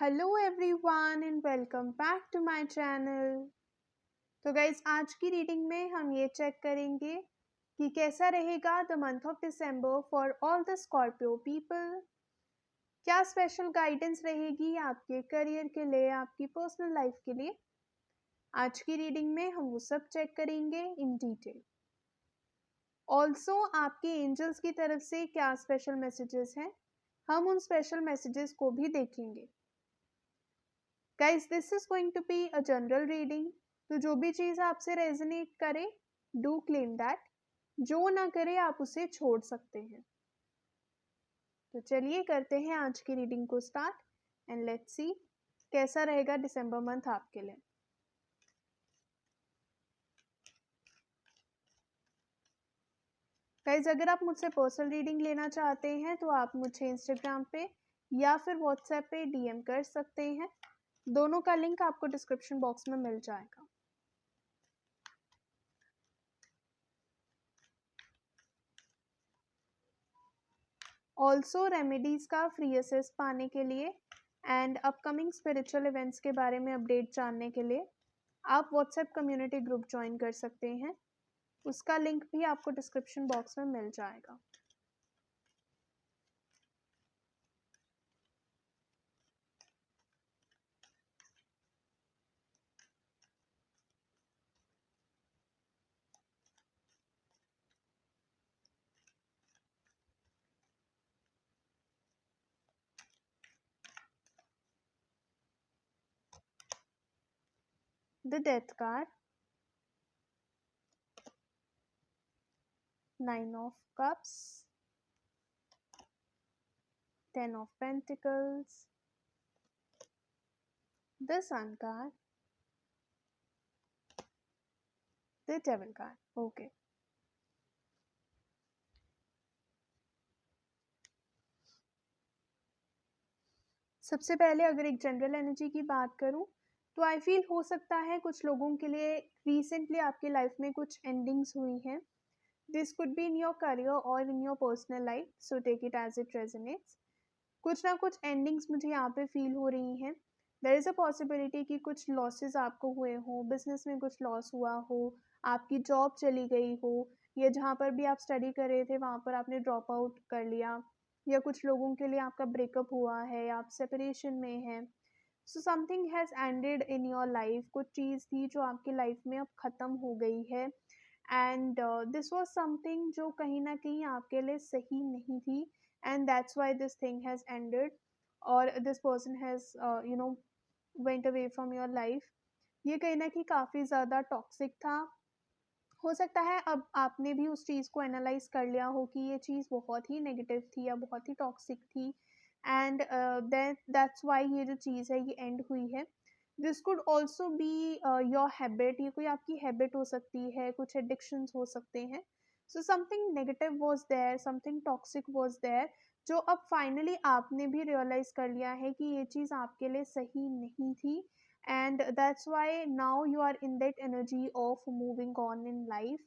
Hello everyone and welcome back to my channel. तो guys आज की रीडिंग में हम ये चेक करेंगे कि कैसा रहेगा the month of December for all the Scorpio people. क्या स्पेशल गाइडेंस रहेगी आपके करियर के लिए, आपकी पर्सनल लाइफ के लिए। आज की रीडिंग में हम वो सब चेक करेंगे इन डिटेल। ऑल्सो आपके एंजल्स की तरफ से क्या स्पेशल मैसेजेस हैं, हम उन स्पेशल मैसेजेस को भी देखेंगे। Guys, this is going to be a general reading. तो जो भी चीज़ आपसे रेजोनेट करे, डू क्लेम दैट। जो ना करे आप उसे छोड़ सकते हैं। तो चलिए करते हैं आज की रीडिंग को स्टार्ट एंड लेट्स सी कैसा रहेगा दिसंबर मंथ आपके लिए। गाइज अगर आप मुझसे पर्सनल रीडिंग लेना चाहते हैं तो आप मुझे इंस्टाग्राम पे या फिर व्हाट्सएप पे डीएम कर सकते हैं। दोनों का लिंक आपको डिस्क्रिप्शन बॉक्स में मिल जाएगा। ऑल्सो रेमेडीज का फ्री असेस पाने के लिए एंड अपकमिंग स्पिरिचुअल इवेंट्स के बारे में अपडेट जानने के लिए आप व्हाट्सएप कम्युनिटी ग्रुप ज्वाइन कर सकते हैं। उसका लिंक भी आपको डिस्क्रिप्शन बॉक्स में मिल जाएगा। The death card, 9 of cups, 10 of pentacles, the sun card, the devil card. Okay, सबसे पहले अगर एक जनरल एनर्जी की बात करूं तो आई फील हो सकता है कुछ लोगों के लिए रिसेंटली आपकी लाइफ में कुछ एंडिंग्स हुई हैं। This could be in your career और in your personal life, so take it as it resonates. कुछ ना कुछ एंडिंग्स मुझे यहाँ पे फील हो रही हैं। देयर इज़ अ पॉसिबिलिटी कि कुछ लॉसेस आपको हुए हो, बिजनेस में कुछ लॉस हुआ हो, आपकी जॉब चली गई हो, या जहाँ पर भी आप स्टडी कर रहे थे वहाँ पर आपने ड्रॉप आउट कर लिया, या कुछ लोगों के लिए आपका ब्रेकअप हुआ है, आप सेपरेशन में हैं। So something has ended in your life. कुछ चीज़ थी जो आपकी लाइफ में अब ख़त्म हो गई है एंड दिस वॉज समथिंग जो कहीं ना कहीं आपके लिए सही नहीं थी and that's why this thing has ended और this person has went away from your life. ये कहीं ना कहीं काफ़ी ज़्यादा टॉक्सिक था। हो सकता है अब आपने भी उस चीज़ को एनालाइज कर लिया हो कि ये चीज़ बहुत ही नेगेटिव थी या बहुत ही टॉक्सिक थी एंड दैट्स वाई ये जो चीज़ है ये एंड हुई है। This could also be your habit. ये कोई आपकी हैबिट हो सकती है, कुछ एडिक्शंस हो सकते हैं। So something negative was there, something toxic was there, जो अब फाइनली आपने भी रियलाइज कर लिया है कि ये चीज़ आपके लिए सही नहीं थी and that's why now you are in that energy of moving on in life।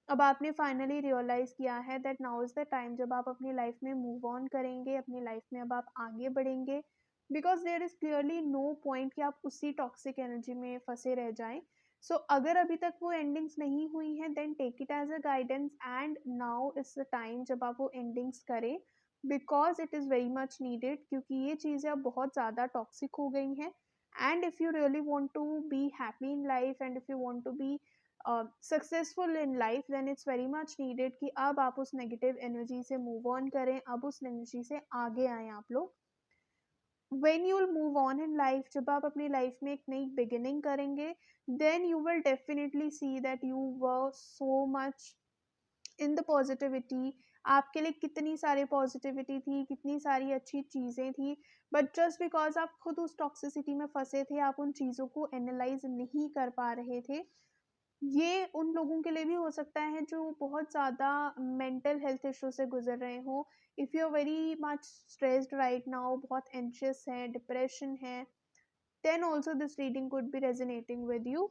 अब आपने फाइनली रियलाइज किया है that now is the time जब आप अपनी लाइफ में मूव ऑन करेंगे, अपनी लाइफ में अब आप आगे बढ़ेंगे, because there is clearly no point कि आप उसी टॉक्सिक एनर्जी में फंसे रह जाएं। सो अगर अभी तक वो एंडिंग्स नहीं हुई हैं then take it as a guidance and now is the time जब आप वो एंडिंग्स करें, because it is very much needed, क्योंकि ये चीज़ें अब बहुत ज़्यादा टॉक्सिक हो गई हैं। And if you really want to be happy in life and if you want to be successful in life then it's very much needed कि अब आप उस नेगेटिव एनर्जी से मूव ऑन करें, अब उस एनर्जी से आगे आए आप लोग। when you will move on in life, जब आप अपनी लाइफ में एक नई बिगिनिंग करेंगे then you will definitely see that you were so much in the positivity. आपके लिए कितनी सारी पॉजिटिविटी थी, कितनी सारी अच्छी चीज़ें थी, बट जस्ट बिकॉज आप खुद उस टॉक्सिसिटी में फंसे थे, आप उन चीज़ों को एनालाइज नहीं कर पा रहे थे। ये उन लोगों के लिए भी हो सकता है जो बहुत ज़्यादा मेंटल हेल्थ इशू से गुजर रहे हो। If you are very much stressed right now, बहुत एंशियस है, डिप्रेशन है, then also this reading could be resonating with you.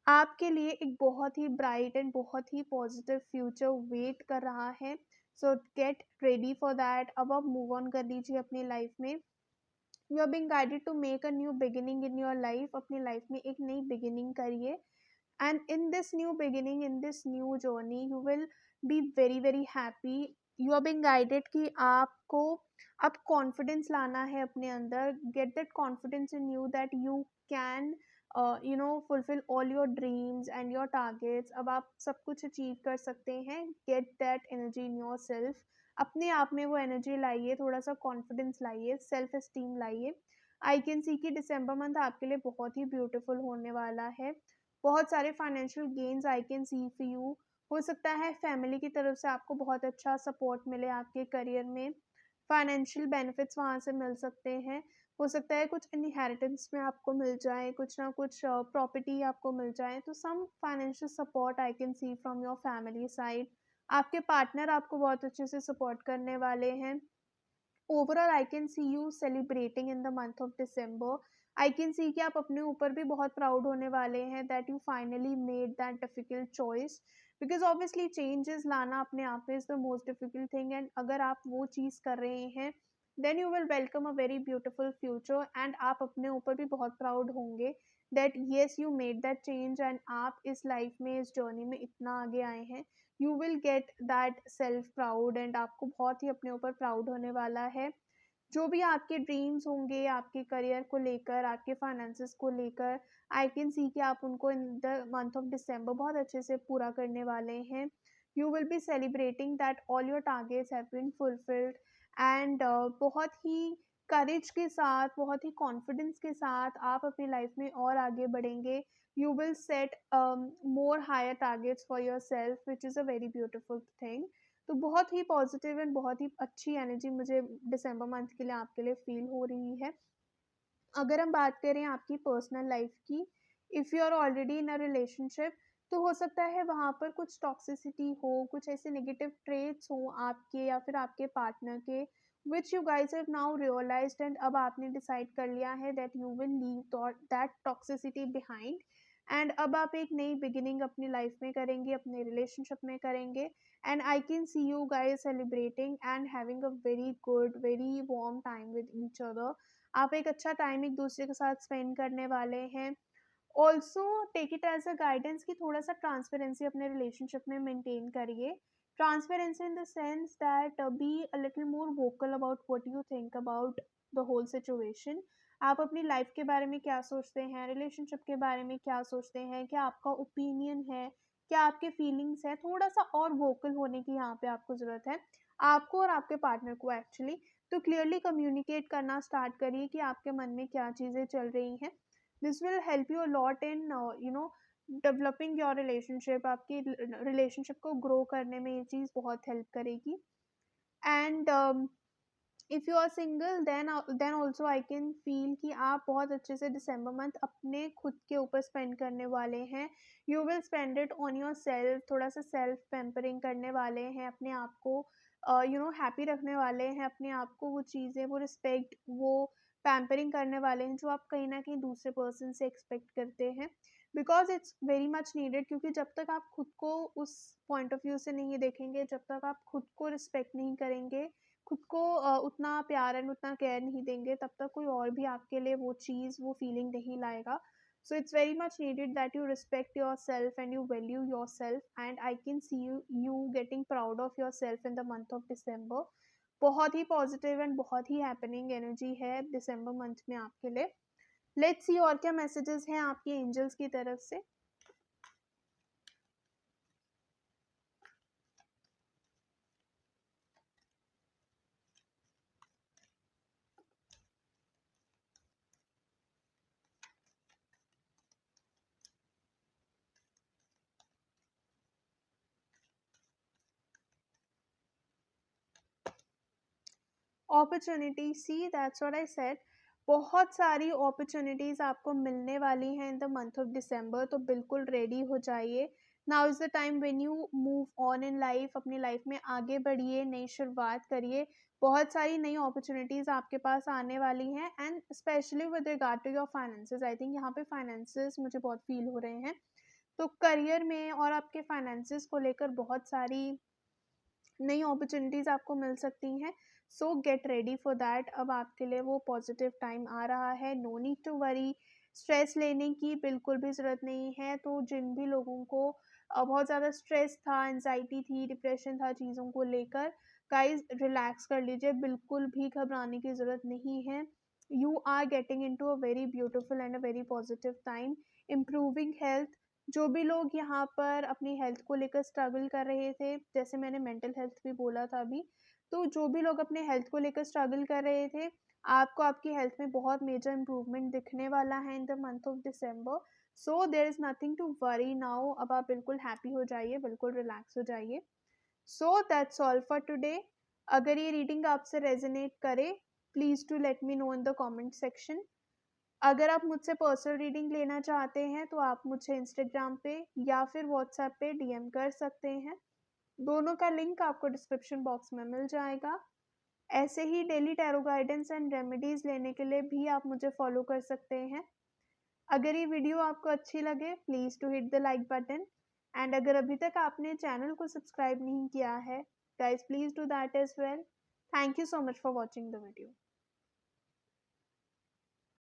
आपके लिए एक बहुत ही ब्राइट एंड बहुत ही पॉजिटिव फ्यूचर वेट कर रहा है। So get ready for that. अब आप मूव ऑन कर लीजिए अपनी लाइफ में you are being guided to make a new beginning in your life, अपनी लाइफ में एक नई बिगिनिंग करिए। and in this new beginning, in this new journey, you will be very very happy. You are being guided कि आपको अब confidence लाना है अपने अंदर, get that confidence in you that you can fulfill all your dreams and your targets. अब आप सब कुछ अचीव कर सकते हैं। get that energy in yourself, अपने आप में वो एनर्जी लाइए, थोड़ा सा कॉन्फिडेंस लाइए, सेल्फ एस्टीम लाइए। आई कैन सी कि दिसंबर मंथ आपके लिए बहुत ही ब्यूटीफुल होने वाला है। बहुत सारे financial gains I can C for you. हो सकता है फैमिली की तरफ से आपको बहुत अच्छा सपोर्ट मिले आपके करियर में, फाइनेंशियल बेनिफिट्स वहाँ से मिल सकते हैं। हो सकता है कुछ इनहेरिटेंस में आपको मिल जाए, कुछ ना कुछ प्रॉपर्टी आपको मिल जाए, तो some financial support I can see from your family side. आपके पार्टनर आपको बहुत अच्छे से सपोर्ट करने वाले हैं। Overall I can see you celebrating in the month of December. I can see कि आप अपने ऊपर भी बहुत प्राउड होने वाले हैं that you finally made that difficult choice, because obviously changes लाना अपने आप में is the most difficult thing, and अगर आप वो चीज़ कर रहे हैं then you will welcome a very beautiful future, and आप अपने ऊपर भी बहुत प्राउड होंगे that yes you made that change, and आप इस लाइफ में, इस जर्नी में इतना आगे आए हैं। You will get that self proud, and आपको बहुत ही अपने ऊपर प्राउड होने वाला है। जो भी आपके ड्रीम्स होंगे आपके करियर को लेकर, आपके फाइनेंसेस को लेकर, आई कैन सी कि आप उनको in the month of December बहुत अच्छे से पूरा करने वाले हैं। You will be celebrating that all your targets have been fulfilled, and बहुत ही करेज के साथ, बहुत ही कॉन्फिडेंस के साथ आप अपनी लाइफ में और आगे बढ़ेंगे। You will set more higher targets for yourself which is a very beautiful thing. तो बहुत ही पॉजिटिव एंड बहुत ही अच्छी एनर्जी मुझे दिसंबर मंथ के लिए आपके लिए फील हो रही है। अगर हम बात करें आपकी पर्सनल लाइफ की, if you are already in a relationship, तो हो सकता है वहाँ पर कुछ टॉक्सिसिटी हो, कुछ ऐसे नेगेटिव ट्रेट्स हो आपके या फिर आपके पार्टनर के, which you guys have now realised, and अब आपने डिसाइड कर लिया है that you will leave that toxicity behind, and अब आप एक नई बिगिनिंग अपनी लाइफ में करेंगे, अपने रिलेशनशिप में करेंगे, and I can see you guys celebrating and having a very good, very warm time with each other. आप एक अच्छा टाइम एक दूसरे के साथ स्पेंड करने वाले हैं। Also take it as a guidance कि थोड़ा सा ट्रांसपेरेंसी अपने रिलेशनशिप में मेंटेन करिए। Transparency in the sense that be a little more vocal about what you think about the whole situation. आप अपनी लाइफ के बारे में क्या सोचते हैं, रिलेशनशिप के बारे में क्या सोचते हैं, क्या आपका ओपिनियन है, क्या आपके फीलिंग्स है, थोड़ा सा और वोकल होने की यहाँ पे आपको ज़रूरत है, आपको और आपके पार्टनर को एक्चुअली। तो क्लियरली कम्युनिकेट करना स्टार्ट करिए कि आपके मन में क्या चीज़ें चल रही हैं। This will help you a lot in developing your relationship. आपकी रिलेशनशिप को ग्रो करने में ये चीज़ बहुत हेल्प करेगी। And if you are single then also I can feel कि आप बहुत अच्छे से दिसंबर मंथ अपने खुद के ऊपर स्पेंड करने वाले हैं। You will spend it on your self, थोड़ा सा सेल्फ पैम्परिंग करने वाले हैं, अपने आप को हैप्पी रखने वाले हैं, अपने आप को वो चीज़ें, वो रिस्पेक्ट, वो पैम्परिंग करने वाले हैं जो आप कहीं ना कहीं दूसरे पर्सन से एक्सपेक्ट करते हैं, because it's very much needed. क्योंकि जब तक आप खुद को उस पॉइंट ऑफ व्यू से नहीं देखेंगे, जब तक आप खुद को रिस्पेक्ट नहीं करेंगे, खुद को उतना प्यार एंड उतना केयर नहीं देंगे, तब तक कोई और भी आपके लिए वो चीज़, वो फीलिंग नहीं लाएगा। So it's very much needed that you respect your self and you value your self, and I can see you getting proud of your self in the month of December. बहुत ही positive and बहुत ही happening energy है दिसंबर month में आपके लिए। Let's see और क्या messages हैं आपके एंजल्स की तरफ से। Opportunity, see that's what I said. बहुत सारी अपॉर्चुनिटीज़ आपको मिलने वाली हैं इन द मंथ ऑफ डिसम्बर, तो बिल्कुल रेडी हो जाइए। Now is the time when you move on in life, अपनी लाइफ में आगे बढ़िए, नई शुरुआत करिए। बहुत सारी नई अपॉर्चुनिटीज़ आपके पास आने वाली हैं, and specially with regard to your finances. I think यहाँ पे फाइनेंसेस मुझे बहुत फील हो रहे हैं। तो करियर में और आपके फाइनेंसेस को लेकर बहुत सारी नई अपॉर्चुनिटीज़ आपको मिल सकती हैं। So get ready for that. अब आपके लिए वो पॉजिटिव टाइम आ रहा है। No need to worry, stress लेने की बिल्कुल भी ज़रूरत नहीं है। तो जिन भी लोगों को बहुत ज़्यादा स्ट्रेस था, एंजाइटी थी, डिप्रेशन था चीज़ों को लेकर, गाइस रिलैक्स कर लीजिए, बिल्कुल भी घबराने की ज़रूरत नहीं है। You are getting into a very beautiful and a very positive time. Improving health, जो भी लोग यहाँ पर अपनी हेल्थ को लेकर स्ट्रगल कर रहे थे, जैसे मैंने मेंटल हेल्थ भी बोला था अभी, तो जो भी लोग अपने हेल्थ को लेकर स्ट्रगल कर रहे थे, आपको आपकी हेल्थ में बहुत मेजर इम्प्रूवमेंट दिखने वाला है in the month of December. So there is nothing to worry now. अब आप बिल्कुल हैप्पी हो जाइए, बिल्कुल रिलैक्स हो जाइए। So that's all for today. अगर ये रीडिंग आपसे रेजोनेट करे, please do let me know in the comment section. अगर आप मुझसे पर्सनल रीडिंग लेना चाहते हैं तो आप मुझे इंस्टाग्राम पे या फिर व्हाट्सएप पे डीएम कर सकते हैं। दोनों का लिंक आपको डिस्क्रिप्शन बॉक्स में मिल जाएगा। ऐसे ही daily tarot guidance and remedies लेने के लिए भी आप मुझे फॉलो कर सकते हैं। अगर ये वीडियो आपको अच्छी लगे, please do hit the like button. And अगर अभी तक आपने चैनल को सब्सक्राइब नहीं किया है, guys please do that as well. Thank you so much for watching the video.